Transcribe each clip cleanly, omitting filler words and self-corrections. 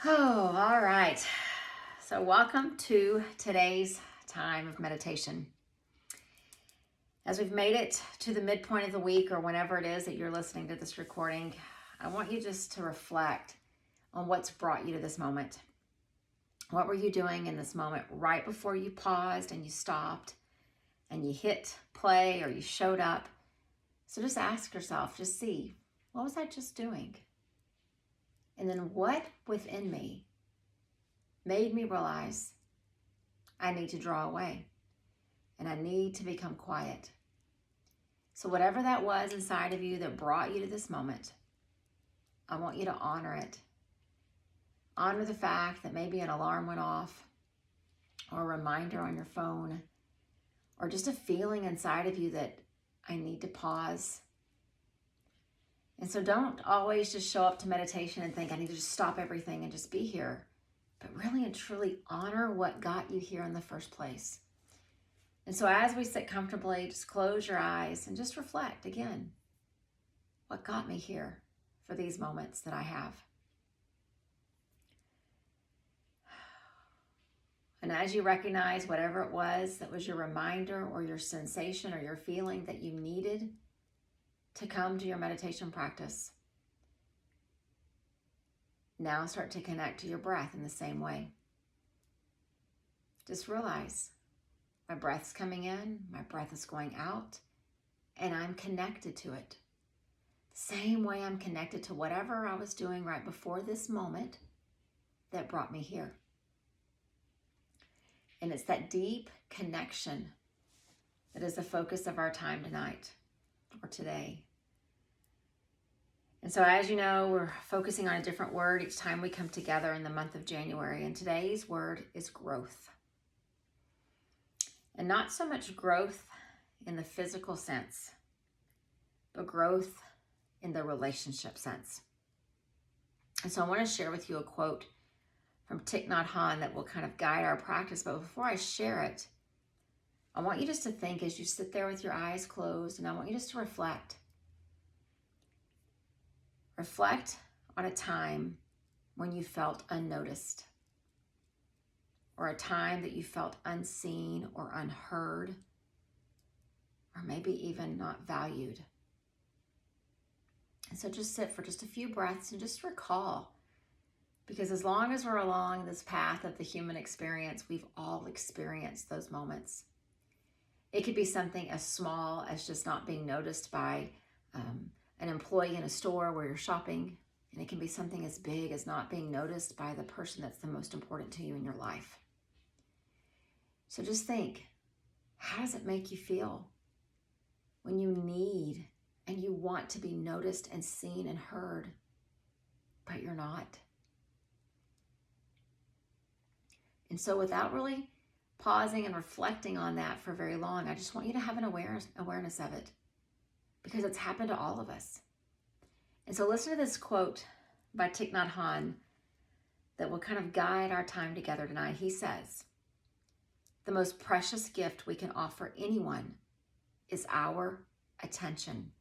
Oh, all right. So, welcome to today's time of meditation. As we've made it to the midpoint of the week or whenever it is that you're listening to this recording, I want you just to reflect on what's brought you to this moment. What were you doing in this moment right before you paused and you stopped and you hit play or you showed up? So, just ask yourself, just see, what was I just doing? And then what within me made me realize I need to draw away and I need to become quiet. So whatever that was inside of you that brought you to this moment, I want you to honor it. Honor the fact that maybe an alarm went off or a reminder on your phone or just a feeling inside of you that I need to pause. And so don't always just show up to meditation and think I need to just stop everything and just be here. But really and truly honor what got you here in the first place. And so as we sit comfortably, just close your eyes and just reflect again. What got me here for these moments that I have? And as you recognize whatever it was that was your reminder or your sensation or your feeling that you needed to come to your meditation practice, now start to connect to your breath in the same way. Just realize my breath's coming in, my breath is going out, and I'm connected to it. The same way I'm connected to whatever I was doing right before this moment that brought me here. And it's that deep connection that is the focus of our time tonight or today. And so as you know, we're focusing on a different word each time we come together in the month of January. And today's word is growth. And not so much growth in the physical sense, but growth in the relationship sense. And so I want to share with you a quote from Thich Nhat Hanh that will kind of guide our practice. But before I share it, I want you just to think as you sit there with your eyes closed, and I want you just to reflect. Reflect on a time when you felt unnoticed, or a time that you felt unseen or unheard, or maybe even not valued. And so just sit for just a few breaths and just recall, because as long as we're along this path of the human experience, we've all experienced those moments. It could be something as small as just not being noticed by an employee in a store where you're shopping, and it can be something as big as not being noticed by the person that's the most important to you in your life. So just think, how does it make you feel when you need and you want to be noticed and seen and heard, but you're not? And so without really pausing and reflecting on that for very long, I just want you to have an awareness of it, because it's happened to all of us. And so listen to this quote by Thich Nhat Hanh that will kind of guide our time together tonight. He says, "The most precious gift we can offer anyone is our attention.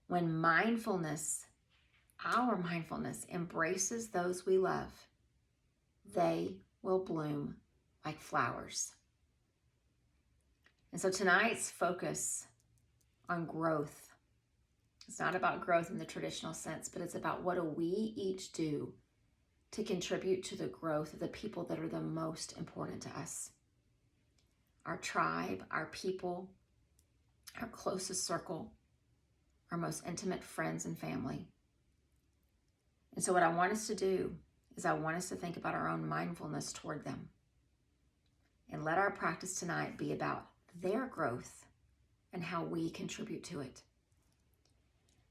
When our mindfulness embraces those we love, they will bloom like flowers." And so tonight's focus on growth. It's not about growth in the traditional sense, but it's about what do we each do to contribute to the growth of the people that are the most important to us. Our tribe, our people, our closest circle, our most intimate friends and family. And so what I want us to do is I want us to think about our own mindfulness toward them. And let our practice tonight be about their growth and how we contribute to it.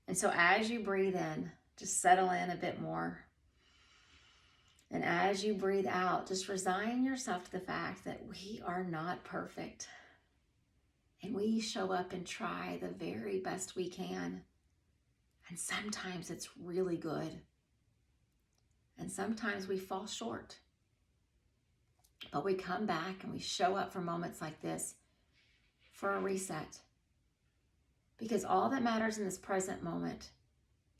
And so as you breathe in, just settle in a bit more. And as you breathe out, just resign yourself to the fact that we are not perfect. And we show up and try the very best we can. And sometimes it's really good. And sometimes we fall short. But we come back and we show up for moments like this for a reset. Because all that matters in this present moment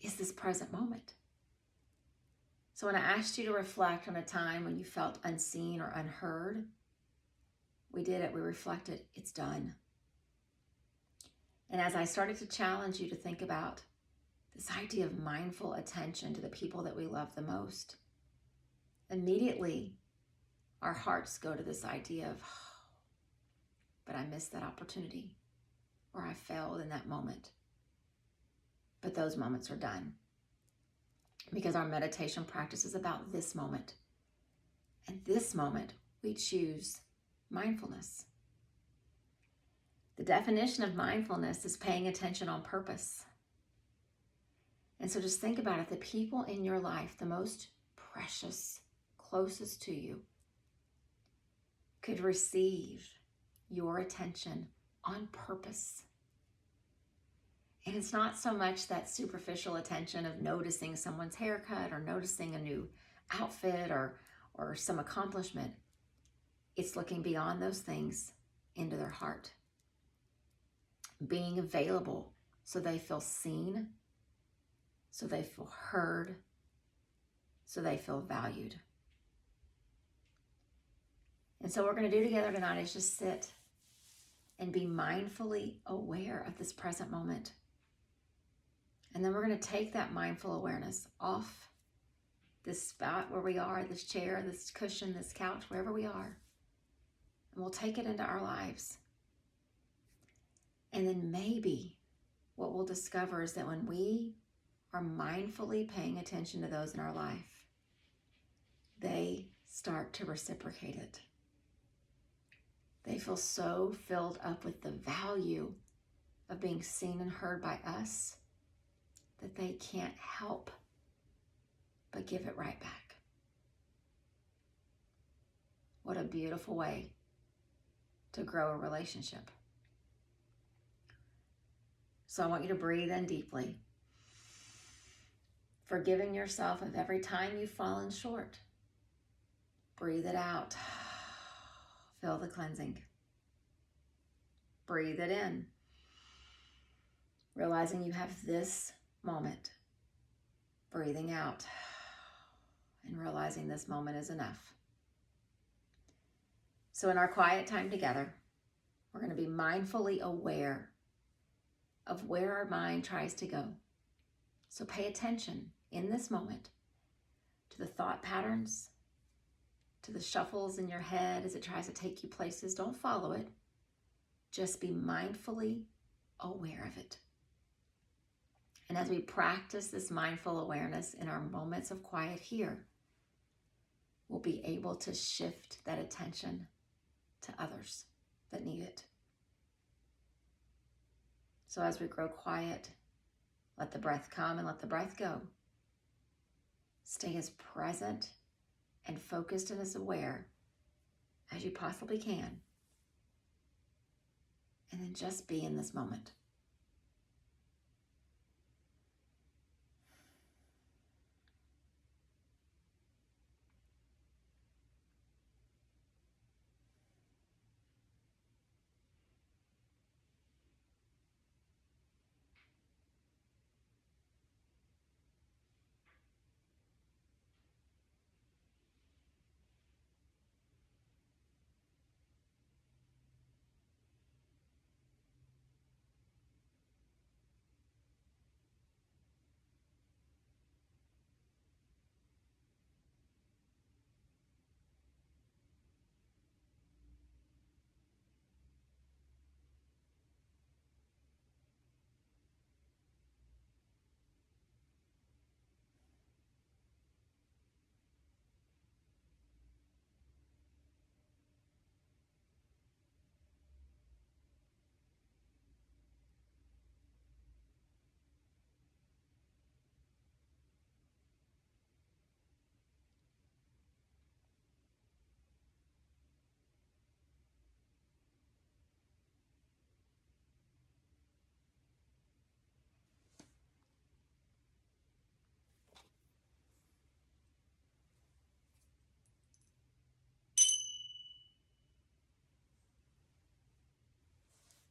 is this present moment. So when I asked you to reflect on a time when you felt unseen or unheard, we did it. We reflected. It's done. And as I started to challenge you to think about this idea of mindful attention to the people that we love the most, immediately our hearts go to this idea of, oh, but I missed that opportunity, or I failed in that moment. But those moments are done, because our meditation practice is about this moment. And this moment, we choose mindfulness. The definition of mindfulness is paying attention on purpose. And so just think about it. The people in your life, the most precious, closest to you, could receive your attention on purpose. And it's not so much that superficial attention of noticing someone's haircut or noticing a new outfit or some accomplishment. It's looking beyond those things into their heart. Being available so they feel seen, so they feel heard, so they feel valued. And so what we're going to do together tonight is just sit and be mindfully aware of this present moment. And then we're going to take that mindful awareness off this spot where we are, this chair, this cushion, this couch, wherever we are. And we'll take it into our lives. And then maybe what we'll discover is that when we are mindfully paying attention to those in our life, they start to reciprocate it. They feel so filled up with the value of being seen and heard by us that they can't help but give it right back. What a beautiful way to grow a relationship. So I want you to breathe in deeply, forgiving yourself of every time you've fallen short. Breathe it out. Feel the cleansing. Breathe it in, realizing you have this moment. Breathing out and realizing this moment is enough. So in our quiet time together, we're going to be mindfully aware of where our mind tries to go. So pay attention in this moment to the thought patterns, to the shuffles in your head as it tries to take you places. Don't follow it. Just be mindfully aware of it. And as we practice this mindful awareness in our moments of quiet here, we'll be able to shift that attention to others that need it. So as we grow quiet, let the breath come and let the breath go. Stay as present and focused and as aware as you possibly can. And then just be in this moment.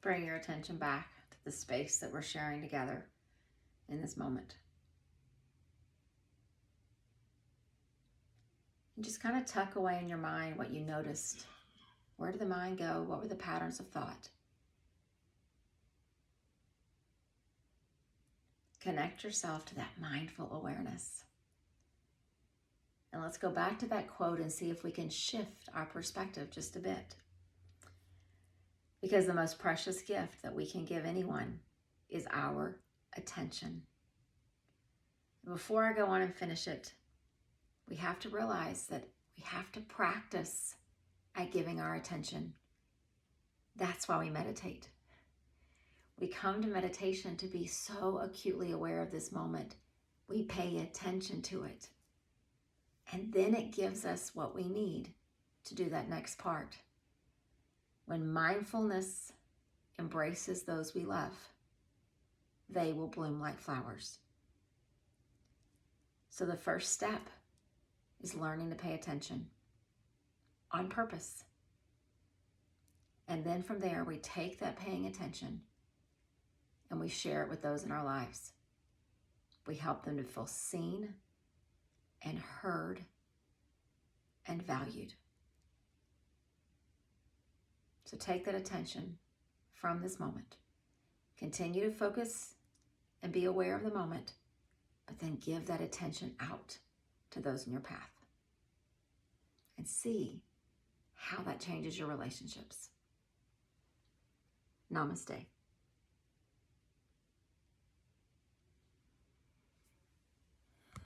Bring your attention back to the space that we're sharing together in this moment. And just kind of tuck away in your mind what you noticed. Where did the mind go? What were the patterns of thought? Connect yourself to that mindful awareness. And let's go back to that quote and see if we can shift our perspective just a bit. Because the most precious gift that we can give anyone is our attention. Before I go on and finish it, we have to realize that we have to practice at giving our attention. That's why we meditate. We come to meditation to be so acutely aware of this moment. We pay attention to it. And then it gives us what we need to do that next part. When mindfulness embraces those we love, they will bloom like flowers. So the first step is learning to pay attention on purpose. And then from there, we take that paying attention and we share it with those in our lives. We help them to feel seen and heard and valued. So take that attention from this moment. Continue to focus and be aware of the moment, but then give that attention out to those in your path and see how that changes your relationships. Namaste.